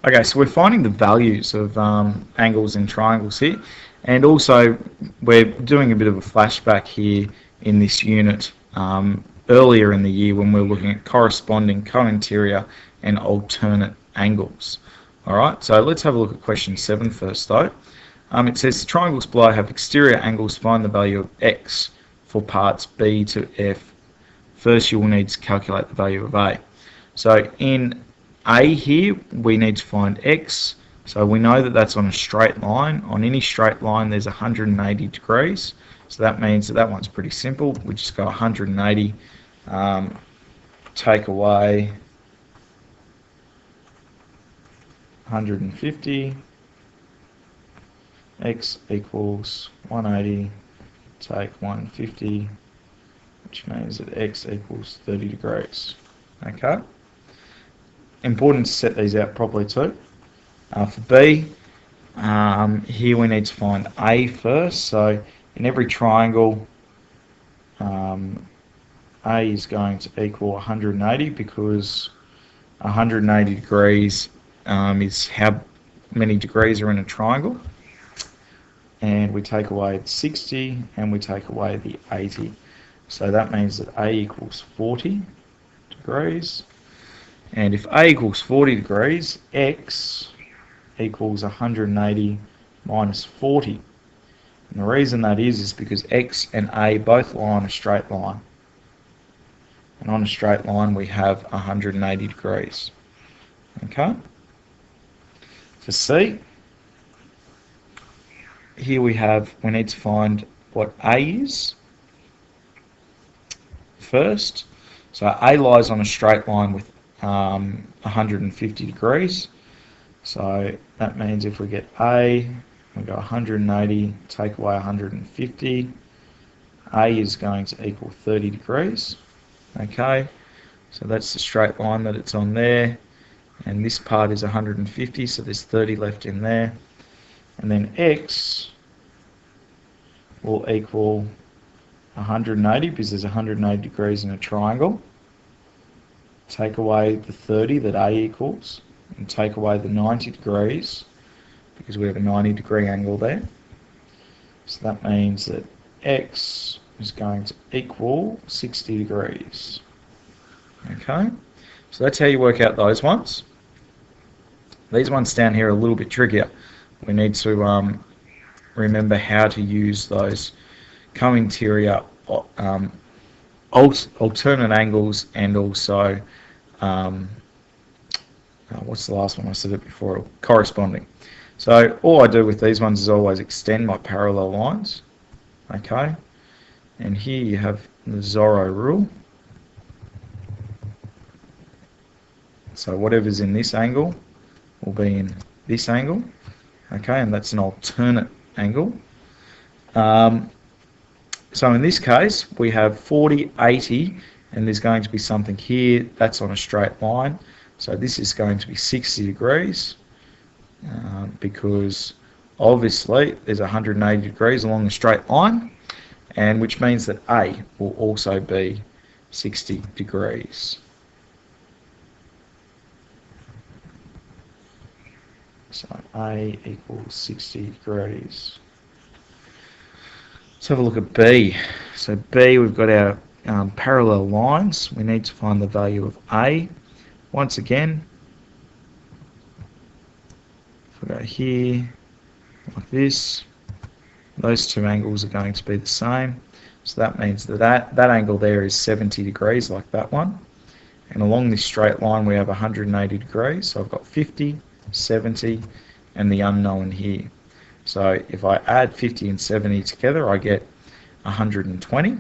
Okay, so we're finding the values of angles and triangles here, and also we're doing a bit of a flashback here in this unit earlier in the year when we we're looking at corresponding co-interior and alternate angles. Alright, so let's have a look at question 7 first though. It says the triangles below have exterior angles. Find the value of x for parts B to F. First you will need to calculate the value of A. So in A here, we need to find x. So we know that that's on a straight line. On any straight line, there's 180 degrees. So that means that that one's pretty simple. We just go 180, take away 150, x equals 180, take 150, which means that x equals 30 degrees. Okay. Important to set these out properly too. For B, here we need to find A first. So in every triangle, A is going to equal 180 because 180 degrees is how many degrees are in a triangle. And we take away the 60 and we take away the 80. So that means that A equals 40 degrees. And if A equals 40 degrees, x equals 180 minus 40. And the reason that is because x and A both lie on a straight line. And on a straight line we have 180 degrees. Okay? For C, here we need to find what A is first. So A lies on a straight line with 150 degrees. So that means if we get A, we go 180, take away 150, A is going to equal 30 degrees. Okay, so that's the straight line that it's on there, and this part is 150, so there's 30 left in there. And then x will equal 180 because there's 180 degrees in a triangle. Take away the 30 that A equals, and take away the 90 degrees because we have a 90 degree angle there. So that means that x is going to equal 60 degrees. Okay, so that's how you work out those ones. These ones down here are a little bit trickier. We need to remember how to use those co-interior alternate angles and also what's the last one? I said it before, corresponding. So all I do with these ones is always extend my parallel lines. Okay, and here you have the Zorro rule. So whatever's in this angle will be in this angle. Okay, and that's an alternate angle. So in this case, we have 40, 80, and there's going to be something here that's on a straight line. So this is going to be 60 degrees because obviously there's 180 degrees along the straight line, and which means that A will also be 60 degrees. So A equals 60 degrees. Let's have a look at B. So B, we've got our parallel lines. We need to find the value of A. Once again, if we go here, like this, those two angles are going to be the same. So that means that that angle there is 70 degrees, like that one. And along this straight line, we have 180 degrees. So I've got 50, 70, and the unknown here. So if I add 50 and 70 together, I get 120.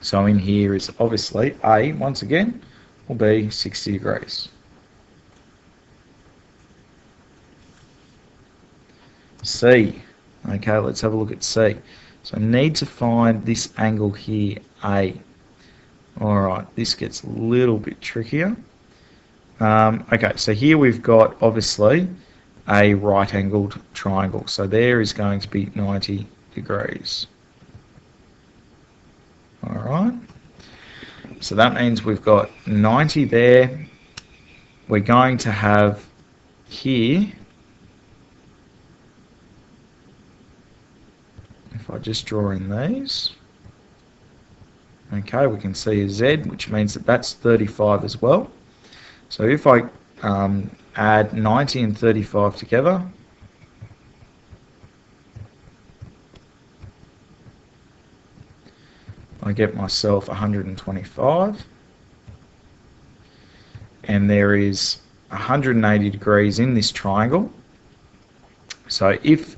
So in here is obviously A, once again, will be 60 degrees. C. Okay, let's have a look at C. So I need to find this angle here, A. Alright, this gets a little bit trickier. Okay, so here we've got, obviously, a right-angled triangle. So there is going to be 90 degrees. Alright, so that means we've got 90 there. We're going to have here, if I just draw in these, okay, we can see a Z, which means that that's 35 as well. So if I add 90 and 35 together, I get myself 125, and there is 180 degrees in this triangle. So if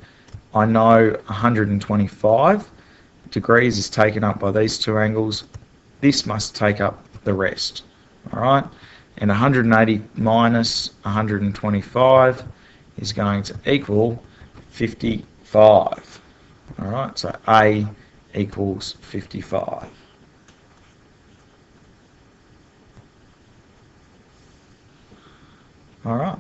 I know 125 degrees is taken up by these two angles, this must take up the rest. Alright, and 180 minus 125 is going to equal 55. Alright, so A equals 55. Alright.